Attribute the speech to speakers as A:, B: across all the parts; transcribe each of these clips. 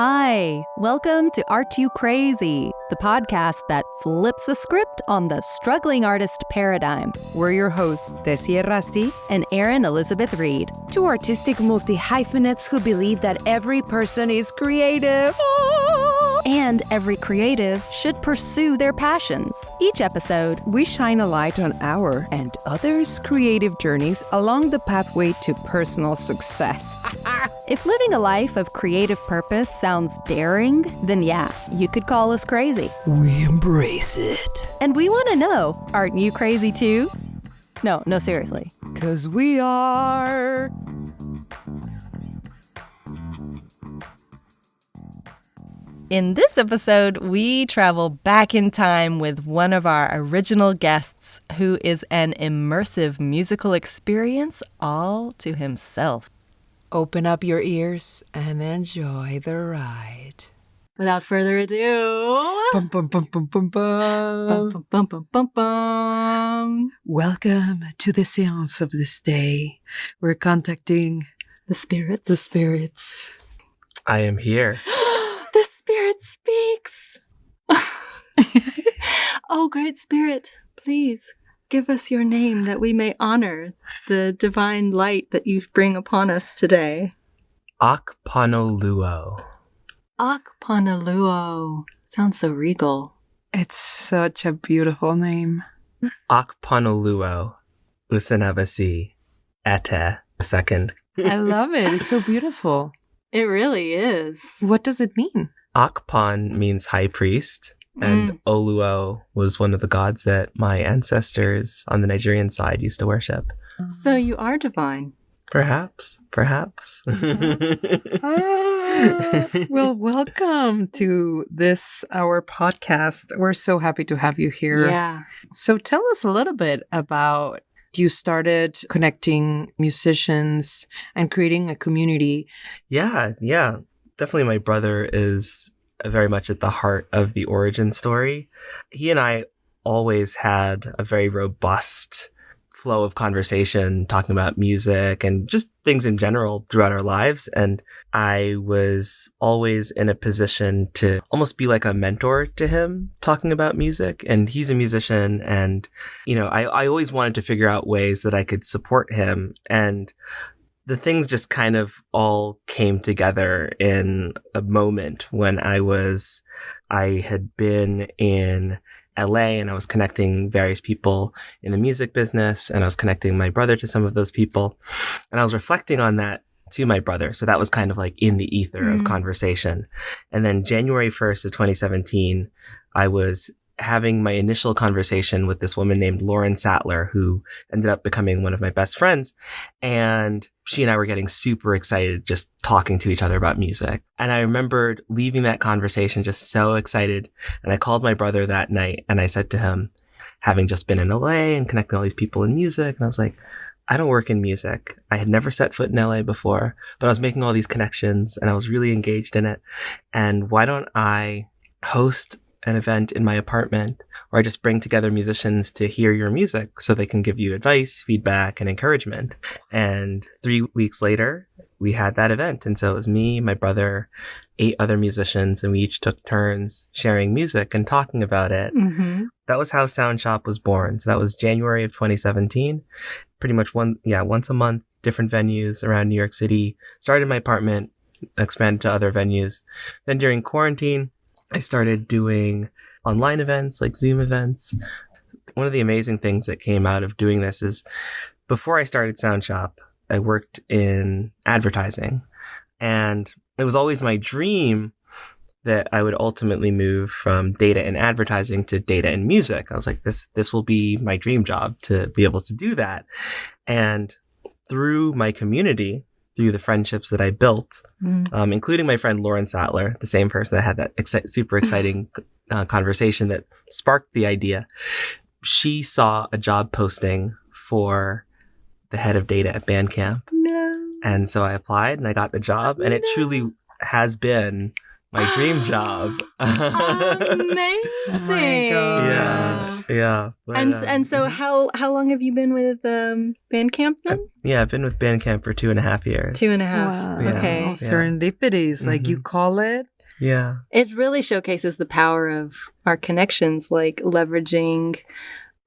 A: Hi, welcome to Art You Crazy, the podcast that flips the script on the struggling artist paradigm.
B: We're your hosts, Tessie Errasti
A: and Erin Elizabeth Reed.
B: Two artistic multi-hyphenates who believe that every person is creative.
A: And every creative should pursue their passions. Each episode,
B: we shine a light on our and others' creative journeys along the pathway to personal success.
A: If living a life of creative purpose sounds daring, then yeah, you could call us crazy.
B: We embrace it.
A: And we want to know, aren't you crazy too? No, seriously.
B: 'Cause we are.
A: In this episode, we travel back in time with one of our original guests, who is an immersive musical experience all to himself.
B: Open up your ears and enjoy the ride.
A: Without further ado,
B: Bum, bum, bum, bum, bum, bum.
A: bum, bum, bum, bum, bum.
B: Welcome to the seance of this day. We're contacting
A: The spirits.
B: the spirits.
C: I am here.
A: The spirit speaks. Oh, great spirit, please give us your name that we may honor the divine light that you bring upon us today.
C: Akpanoluo.
A: Akpanoluo. Sounds so regal.
B: It's such a beautiful name.
C: Akpanoluo. Usanabasi. Etteh. Second.
B: I love it. It's so beautiful.
A: It really is.
B: What does it mean?
C: Akpan means high priest, and Oluo was one of the gods that my ancestors on the Nigerian side used to worship.
A: So you are divine.
C: Perhaps.
B: Well, welcome to this, our podcast. We're so happy to have you here.
A: Yeah.
B: So tell us a little bit about you started connecting musicians and creating a community.
C: Yeah. Definitely my brother is very much at the heart of the origin story. He and I always had a very robust flow of conversation talking about music and just things in general throughout our lives. And I was always in a position to almost be like a mentor to him talking about music. And he's a musician. And, I always wanted to figure out ways that I could support him. And the things just kind of all came together in a moment when I had been in LA and I was connecting various people in the music business, and I was connecting my brother to some of those people, and I was reflecting on that to my brother. So that was kind of like in the ether of conversation. And then January 1st of 2017, I was having my initial conversation with this woman named Lauren Sattler, who ended up becoming one of my best friends. And she and I were getting super excited just talking to each other about music. And I remembered leaving that conversation just so excited. And I called my brother that night and I said to him, having just been in LA and connecting all these people in music, and I was like, I don't work in music. I had never set foot in LA before, but I was making all these connections and I was really engaged in it. And why don't I host an event in my apartment where I just bring together musicians to hear your music so they can give you advice, feedback, and encouragement. And 3 weeks later, we had that event. And so it was me, my brother, 8 other musicians, and we each took turns sharing music and talking about it.
A: Mm-hmm.
C: That was how SoundShop was born. So that was January of 2017. Pretty much once a month, different venues around New York City. Started in my apartment, expanded to other venues. Then during quarantine, I started doing online events like Zoom events. One of the amazing things that came out of doing this is before I started SoundShop, I worked in advertising. And it was always my dream that I would ultimately move from data and advertising to data and music. I was like, this will be my dream job to be able to do that. And through my community, through the friendships that I built, including my friend Lauren Sattler, the same person that had that super exciting conversation that sparked the idea. She saw a job posting for the head of data at Bandcamp.
A: No.
C: And so I applied and I got the job, and it truly has been my dream job.
A: Amazing.
B: Oh my gosh.
C: Yeah. But,
A: And so how long have you been with Bandcamp then?
C: I've been with Bandcamp for 2.5 years.
A: 2.5.
B: Wow.
A: Okay.
B: Serendipities, like you call it.
C: Yeah.
A: It really showcases the power of our connections, like leveraging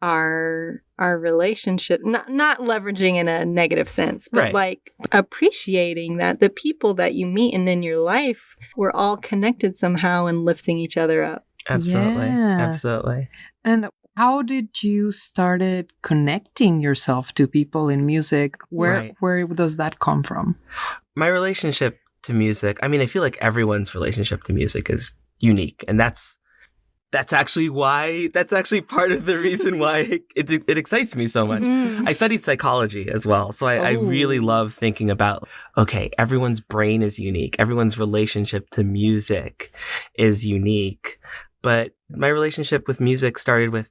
A: our relationship, not leveraging in a negative sense, but
C: Right.
A: like appreciating that the people that you meet and in your life, we're all connected somehow and lifting each other up.
C: Absolutely.
B: Yeah.
C: Absolutely.
B: And how did you started connecting yourself to people in music? Where does that come from?
C: My relationship to music, I mean, I feel like everyone's relationship to music is unique. And that's actually part of the reason why it excites me so much.
A: Mm.
C: I studied psychology as well. So I really love thinking about, okay, everyone's brain is unique. Everyone's relationship to music is unique. But my relationship with music started with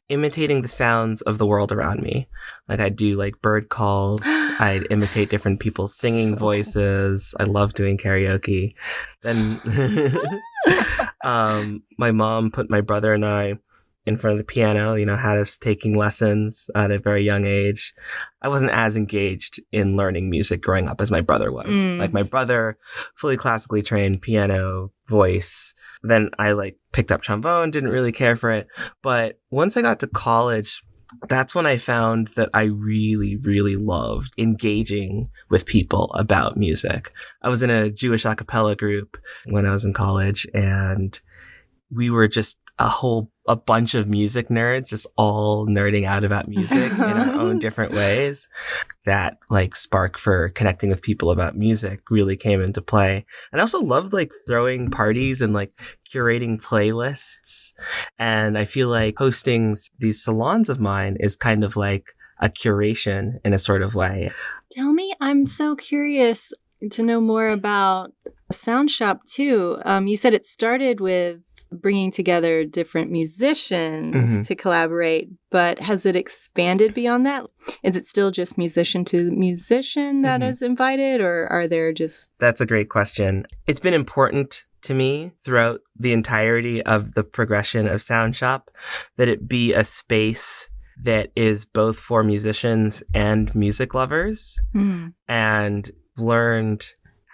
C: imitating the sounds of the world around me. Like I'd do like bird calls. I'd imitate different people's singing voices. I love doing karaoke. Then my mom put my brother and I in front of the piano, had us taking lessons at a very young age. I wasn't as engaged in learning music growing up as my brother was. Like my brother, fully classically trained piano, voice. Then I picked up trombone, didn't really care for it. But once I got to college, that's when I found that I really, really loved engaging with people about music. I was in a Jewish a cappella group when I was in college, and we were just a bunch of music nerds, just all nerding out about music in our own different ways. That spark for connecting with people about music really came into play. And I also loved throwing parties and curating playlists. And I feel like hosting these salons of mine is kind of like a curation in a sort of way.
A: Tell me, I'm so curious to know more about SoundShop too. You said it started with bringing together different musicians to collaborate, but has it expanded beyond that? Is it still just musician to musician that is invited, or are there just...
C: That's a great question. It's been important to me throughout the entirety of the progression of SoundShop that it be a space that is both for musicians and music lovers, and learned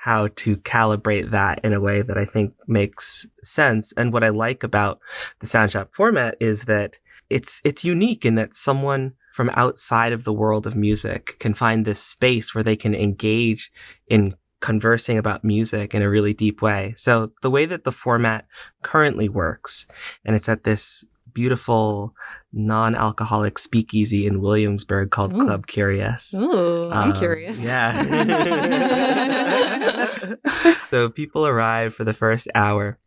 C: how to calibrate that in a way that I think makes sense. And what I like about the SoundShop format is that it's unique in that someone from outside of the world of music can find this space where they can engage in conversing about music in a really deep way. So the way that the format currently works, and it's at this beautiful non-alcoholic speakeasy in Williamsburg called Club Curious.
A: Ooh, I'm curious.
C: Yeah. So people arrive for the first hour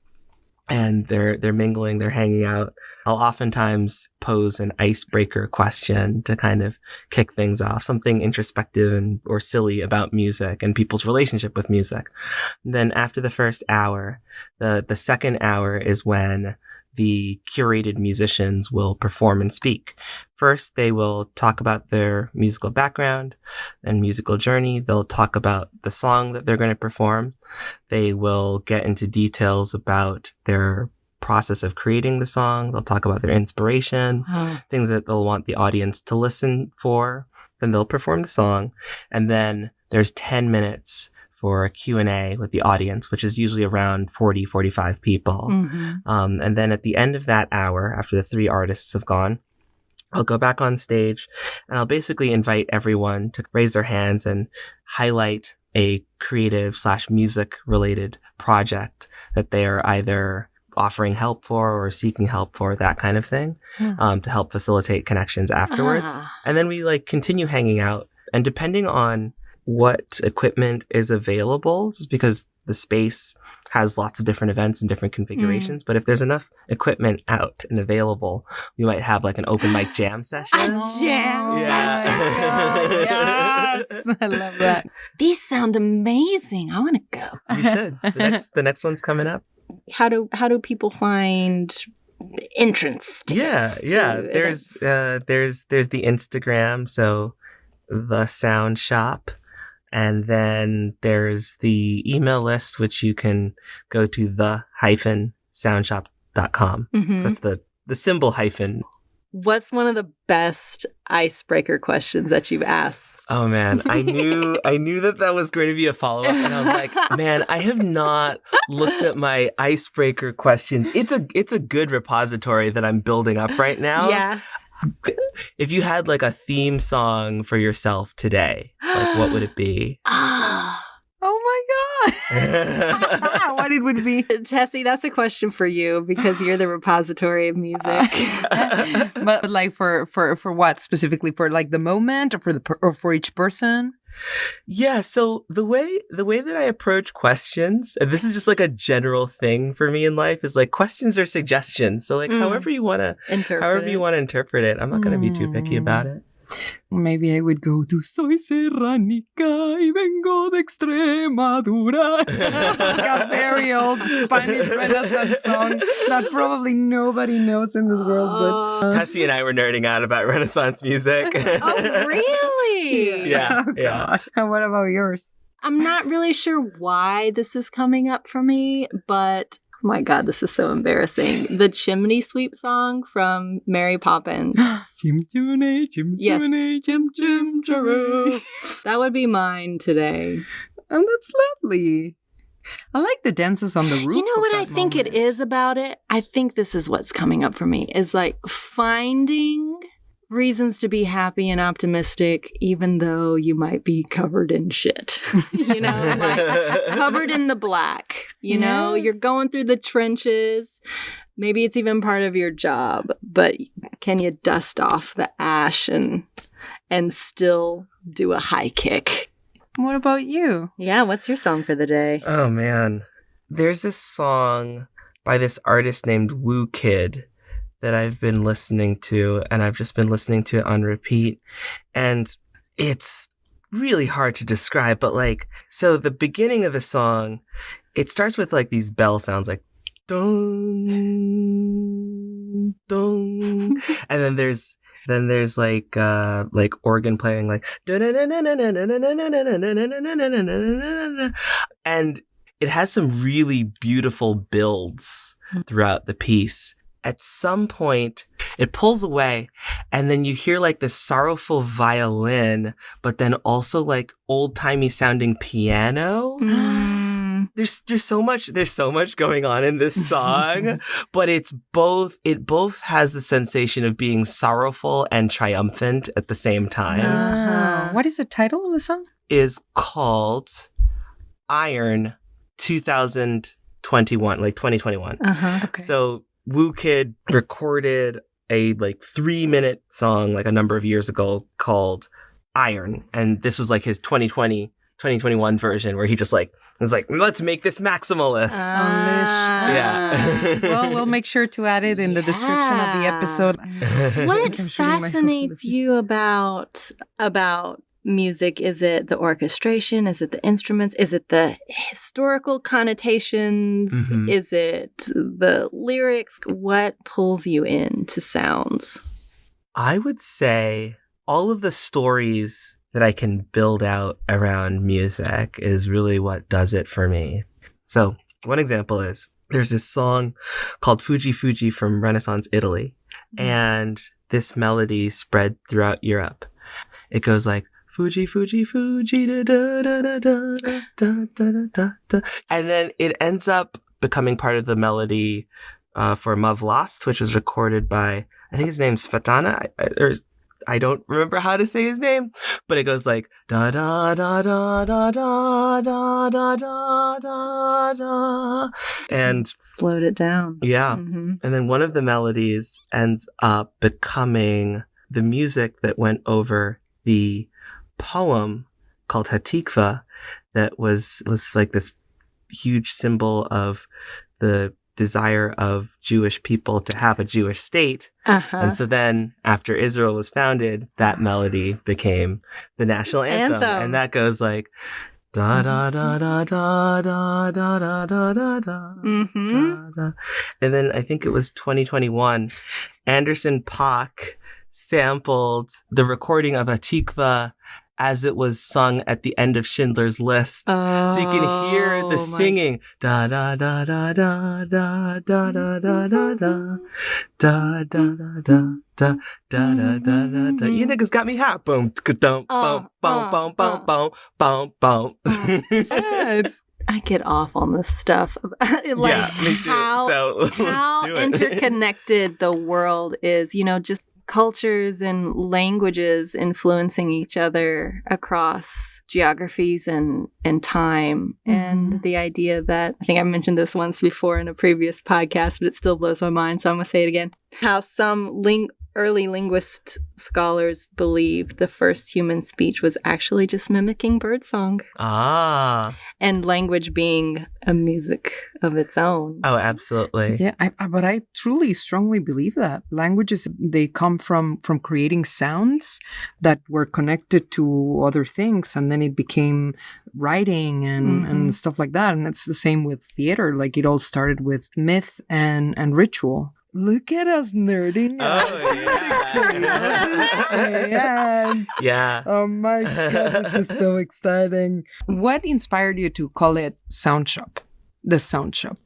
C: and they're mingling, they're hanging out. I'll oftentimes pose an icebreaker question to kind of kick things off, something introspective or silly about music and people's relationship with music. And then after the first hour, the second hour is when the curated musicians will perform and speak. First, they will talk about their musical background and musical journey. They'll talk about the song that they're going to perform. They will get into details about their process of creating the song. They'll talk about their inspiration, things that they'll want the audience to listen for. Then they'll perform the song. And then there's 10 minutes for a Q&A with the audience, which is usually around 40, 45 people. And then at the end of that hour, after the 3 artists have gone, I'll go back on stage and I'll basically invite everyone to raise their hands and highlight a creative / music related project that they are either offering help for or seeking help for, that kind of thing, to help facilitate connections afterwards. And then we continue hanging out. And depending on what equipment is available, just because the space has lots of different events and different configurations. But if there's enough equipment out and available, we might have an open mic jam session.
A: Yes, I love that. These sound amazing. I want to go.
C: You should. The next one's coming up.
A: How do people find entrance tickets?
C: There's the Instagram, so the SoundShop. And then there's the email list, which you can go to the-soundshop.com.
A: Mm-hmm.
C: So that's the symbol hyphen.
A: What's one of the best icebreaker questions that you've asked?
C: Oh man, I knew that was going to be a follow-up, and I was like, man, I have not looked at my icebreaker questions. It's a good repository that I'm building up right now.
A: Yeah.
C: If you had like a theme song for yourself today, like what would it be?
B: Oh my God. What it would be.
A: Tessie, that's a question for you because you're the repository of music.
B: But like for what specifically? For like the moment, or for each person?
C: Yeah, so the way that I approach questions, and this is just like a general thing for me in life, is like questions are suggestions. So like however you want to interpret it, I'm not going to be too picky about it.
B: Maybe I would go to Soy serránica y vengo de Extremadura. Like a very old Spanish Renaissance song that probably nobody knows in this world. But
C: Tessie and I were nerding out about Renaissance music.
A: Oh, really?
C: Yeah,
B: Oh,
C: yeah.
B: And what about yours?
A: I'm not really sure why this is coming up for me, but oh my God, this is so embarrassing. The Chimney Sweep song from Mary Poppins.
B: Chim chimney, chim
A: Yes.
B: chimney, chim chim chiroo.
A: That would be mine today.
B: And that's lovely. I like the dances on the roof.
A: You know what
B: of
A: I
B: that
A: think it
B: moment.
A: is about it? I think this is what's coming up for me, is like finding reasons to be happy and optimistic, even though you might be covered in shit. You know, like covered in the black. You know, you're going through the trenches. Maybe it's even part of your job, but can you dust off the ash and still do a high kick?
B: What about you?
A: Yeah, what's your song for the day?
C: Oh man, there's this song by this artist named Woo Kid that I've been listening to, and I've just been listening to it on repeat, and it's really hard to describe, but like, so the beginning of the song, it starts with like these bell sounds, like dong dong, and then there's like organ playing, like and it has some really beautiful builds throughout the piece. At some point, it pulls away, and then you hear like this sorrowful violin, but then also like old-timey sounding piano. There's so much going on in this song, but it both has the sensation of being sorrowful and triumphant at the same time.
B: What is the title of the song?
C: Is called Iron 2021, like 2021.
B: Okay.
C: So Woo Kid recorded a like 3-minute song like a number of years ago called Iron. And this was like his 2021 version where he just like was like, let's make this maximalist. Yeah.
B: Well, we'll make sure to add it in the description of the episode.
A: What
B: I'm shooting myself in the
A: fascinates
B: feet.
A: you about music? Is it the orchestration? Is it the instruments? Is it the historical connotations?
C: Mhm.
A: Is it the lyrics? What pulls you into sounds?
C: I would say all of the stories that I can build out around music is really what does it for me. So one example is there's this song called Fuji Fuji from Renaissance Italy, and this melody spread throughout Europe. It goes like Fuji Fuji Fuji da da da da da da da da da, and then it ends up becoming part of the melody for Love Lost, which was recorded by, I think his name's Fatana, I don't remember how to say his name, but it goes like da da da da da da da da da da da, and
A: Slowed it down.
C: yeah,
A: Mhm.
C: and then one of the melodies ends up becoming the music that went over the poem called Hatikva, that was like this huge symbol of the desire of Jewish people to have a Jewish state. And so then after Israel was founded, that melody became the national anthem. And that goes like da da da da da da da da da da da. And then I think it was 2021, Anderson .Paak sampled the recording of Hatikva as it was sung at the end of Schindler's List. So you can hear the singing. Da da da da da da da da da da da da da da da da da da da. You niggas got me hot. Boom, boom, boom, boom, boom, boom, boom, boom.
A: I get off on this stuff. Like
C: yeah, me too.
A: How interconnected the world is, just cultures and languages influencing each other across geographies and time. Mm-hmm. And the idea that, I think I mentioned this once before in a previous podcast, but it still blows my mind, so I'm going to say it again. How some early linguist scholars believe the first human speech was actually just mimicking birdsong. And language being a music of its own.
C: Oh, absolutely.
B: Yeah, but I truly strongly believe that. Languages, they come from creating sounds that were connected to other things, and then it became writing and stuff like that. And it's the same with theater. Like, it all started with myth and ritual. Look at us nerding out.
C: Yeah.
B: Oh my God, this is so exciting. What inspired you to call it SoundShop? The SoundShop.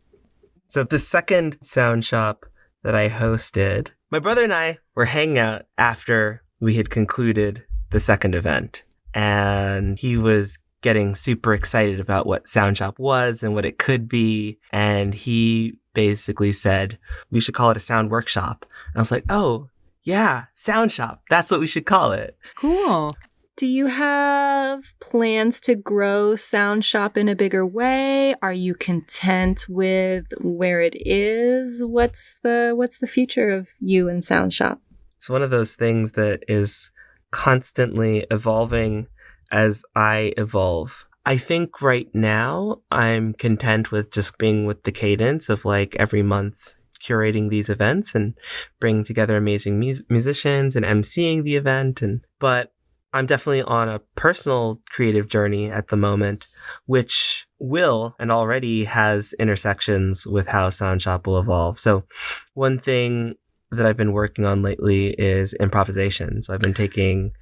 C: So the second SoundShop that I hosted, my brother and I were hanging out after we had concluded the second event. And he was getting super excited about what SoundShop was and what it could be. And he basically said, we should call it a sound workshop. And I was like, oh, yeah, SoundShop. That's what we should call it.
B: Cool.
A: Do you have plans to grow SoundShop in a bigger way? Are you content with where it is? What's the future of you and SoundShop?
C: It's one of those things that is constantly evolving as I evolve. I think right now I'm content with just being with the cadence of like every month curating these events and bringing together amazing musicians and emceeing the event. But I'm definitely on a personal creative journey at the moment, which will and already has intersections with how SoundShop will evolve. So one thing that I've been working on lately is improvisation. So I've been taking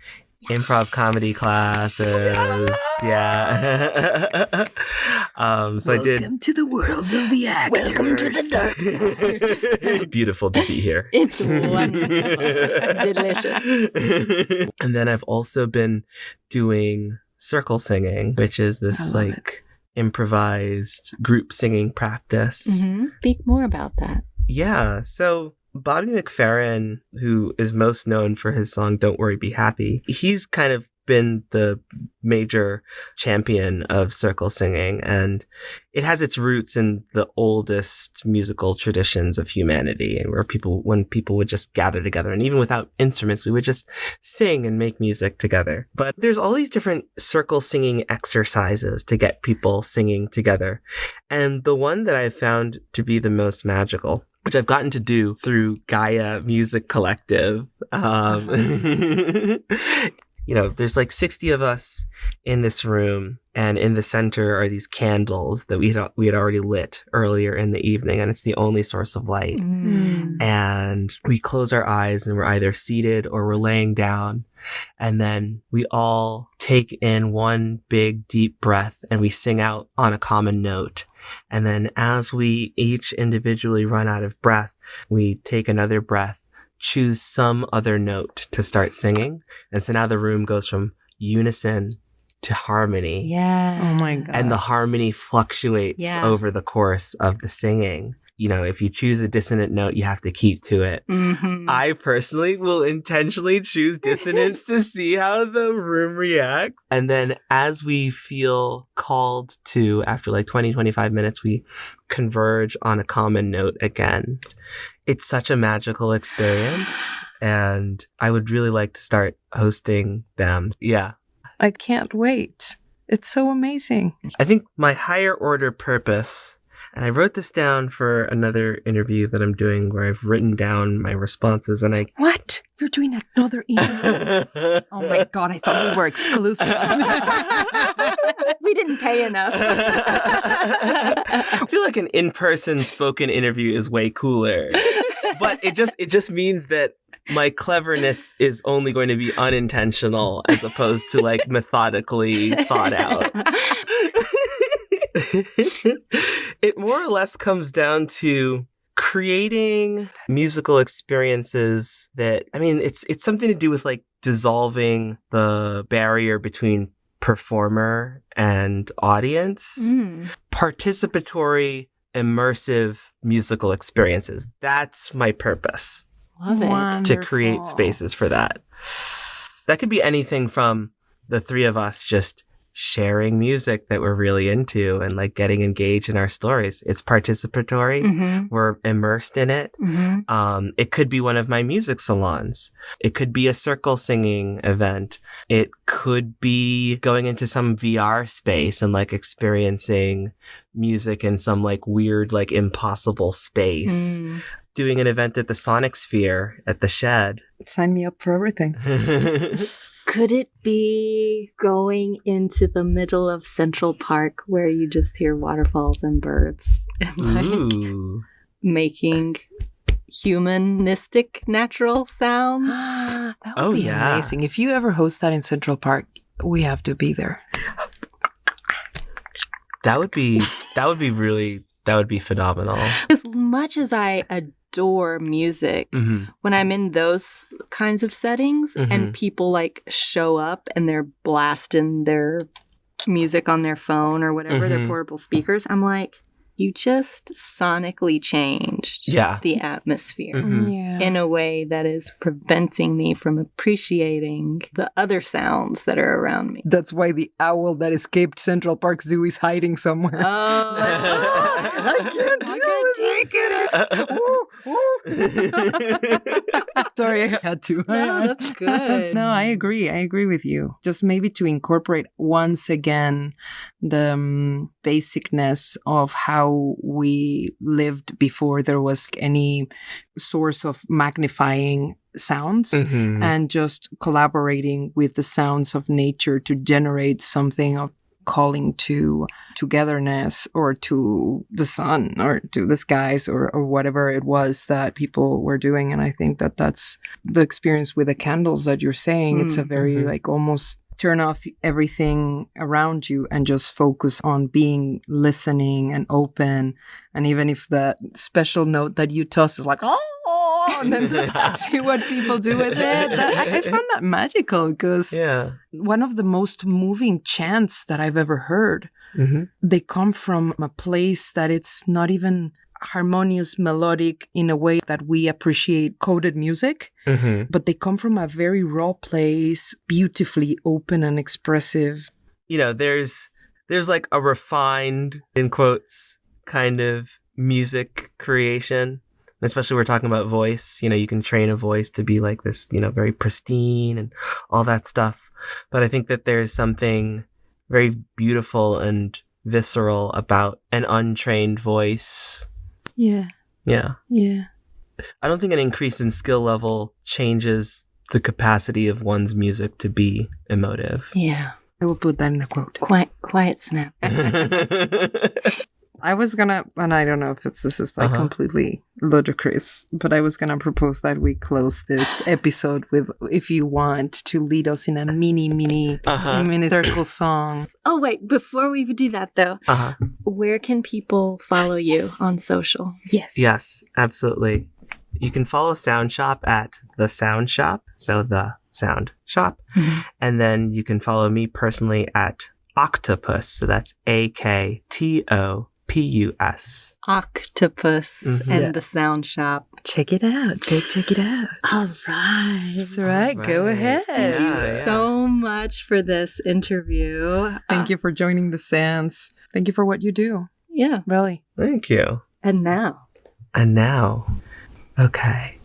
C: improv comedy classes. Yeah. So I did.
B: Welcome to the world of the actors.
A: Welcome to the dark.
C: Beautiful to be here.
A: It's wonderful. It's delicious.
C: And then I've also been doing circle singing, which is this improvised group singing practice.
A: Mm-hmm. Speak more about that.
C: Yeah. So Bobby McFerrin, who is most known for his song Don't Worry, Be Happy, he's kind of been the major champion of circle singing, and it has its roots in the oldest musical traditions of humanity, and when people would just gather together, and even without instruments, we would just sing and make music together. But there's all these different circle singing exercises to get people singing together, and the one that I've found to be the most magical, which I've gotten to do through Gaia Music Collective. There's like 60 of us in this room, and in the center are these candles that we had already lit earlier in the evening, and it's the only source of light. Mm. And we close our eyes, and we're either seated or we're laying down, and then we all take in one big deep breath, and we sing out on a common note. And then as we each individually run out of breath, we take another breath, choose some other note to start singing. And so now the room goes from unison to harmony.
A: Yeah.
B: Oh my God.
C: And the harmony fluctuates over the course of the singing. If you choose a dissonant note, you have to keep to it. Mm-hmm. I personally will intentionally choose dissonance to see how the room reacts. And then as we feel called to, after like 20, 25 minutes, we converge on a common note again. It's such a magical experience, and I would really like to start hosting them. Yeah.
B: I can't wait. It's so amazing.
C: I think my higher order purpose, and I wrote this down for another interview that I'm doing where I've written down my responses, and I...
B: What? You're doing another interview? Oh my God, I thought we were exclusive.
A: We didn't pay enough.
C: I feel like an in-person spoken interview is way cooler. But it just means that my cleverness is only going to be unintentional as opposed to like methodically thought out. It more or less comes down to creating musical experiences that, I mean, it's something to do with like dissolving the barrier between performer and audience. Participatory, immersive musical experiences. That's my purpose.
A: Love it.
B: Wonderful.
C: To create spaces for that. That could be anything from the three of us just sharing music that we're really into and like getting engaged in our stories. It's participatory.
A: Mm-hmm.
C: We're immersed in it.
A: Mm-hmm.
C: It could be one of my music salons. It could be a circle singing event. It could be going into some VR space and like experiencing music in some like weird, like impossible space. Doing an event at the Sonic Sphere at the Shed.
B: Sign me up for everything.
A: Could it be going into the middle of Central Park where you just hear waterfalls and birds and like
C: Ooh.
A: making humanistic natural sounds?
B: That would
C: Oh,
B: be
C: yeah.
B: amazing. If you ever host that in Central Park, we have to be there.
C: That would be phenomenal.
A: As much as I adore music,
C: Mm-hmm.
A: when I'm in those kinds of settings and people like show up and they're blasting their music on their phone or whatever, their portable speakers, I'm like, you just sonically changed the atmosphere
B: Yeah.
A: in a way that is preventing me from appreciating the other sounds that are around me.
B: That's why the owl that escaped Central Park Zoo is hiding somewhere.
A: I can't take it.
B: Sorry, I had to.
A: No, that's good.
B: No, I agree. I agree with you. Just maybe to incorporate once again the basicness of how we lived before there was any source of magnifying sounds and just collaborating with the sounds of nature to generate something of calling to togetherness or to the sun or to the skies or whatever it was that people were doing. And I think that that's the experience with the candles that you're saying. It's a very like almost turn off everything around you and just focus on being listening and open. And even if the special note that you toss is like, oh, and then see what people do with it. I found that magical because one of the most moving chants that I've ever heard, they come from a place that it's not even harmonious, melodic in a way that we appreciate coded music, but they come from a very raw place, beautifully open and expressive.
C: You know, there's like a refined, in quotes, kind of music creation. Especially we're talking about voice. You know, you can train a voice to be like this, you know, very pristine and all that stuff. But I think that there's something very beautiful and visceral about an untrained voice.
B: Yeah.
C: Yeah.
B: Yeah.
C: I don't think an increase in skill level changes the capacity of one's music to be emotive.
A: Yeah.
B: I will put that in a quote.
A: Quiet snap.
B: I was gonna, and I don't know if this is like completely ludicrous, but I was gonna propose that we close this episode with, if you want to lead us in a mini circle song.
A: Oh, wait, before we do that though, where can people follow you on social?
C: Yes, absolutely. You can follow SoundShop at the SoundShop, so the Sound Shop. And then you can follow me personally at Octopus, so that's AKTOPUS.
A: Octopus and the Sound Shop.
B: Check it out. Check it out.
A: All right.
B: That's right. Go ahead.
A: Thank you so much for this interview.
B: Thank you for joining the Sands. Thank you for what you do.
A: Yeah.
B: Really.
C: Thank you.
A: And now.
C: Okay.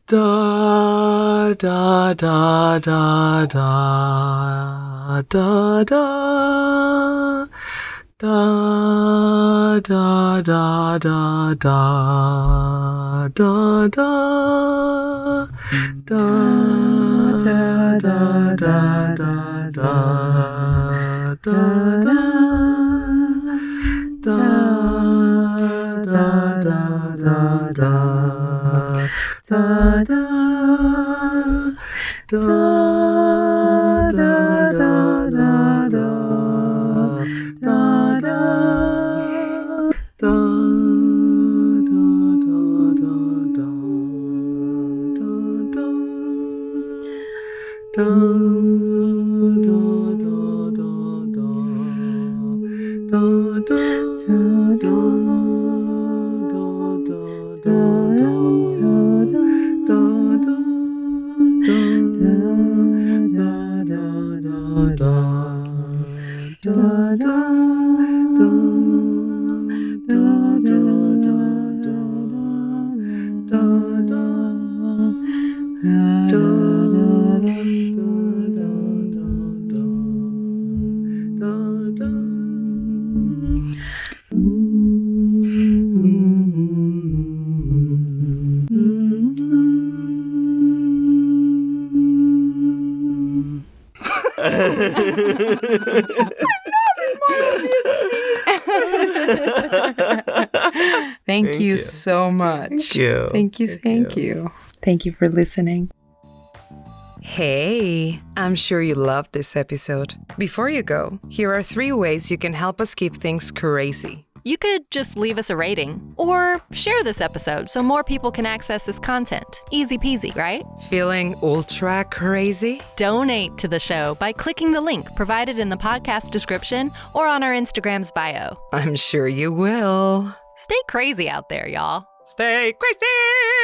C: Da da da da da da da. Da da da da da da da da da da da da da da da da da da da da da da da da da
B: Thank you so much.
C: Thank you.
B: Thank you. Thank you for listening.
D: Hey, I'm sure you loved this episode. Before you go, here are 3 ways you can help us keep things crazy.
A: You could just leave us a rating or share this episode so more people can access this content. Easy peasy, right?
D: Feeling ultra crazy?
A: Donate to the show by clicking the link provided in the podcast description or on our Instagram's bio.
D: I'm sure you will.
A: Stay crazy out there, y'all.
D: Stay crazy!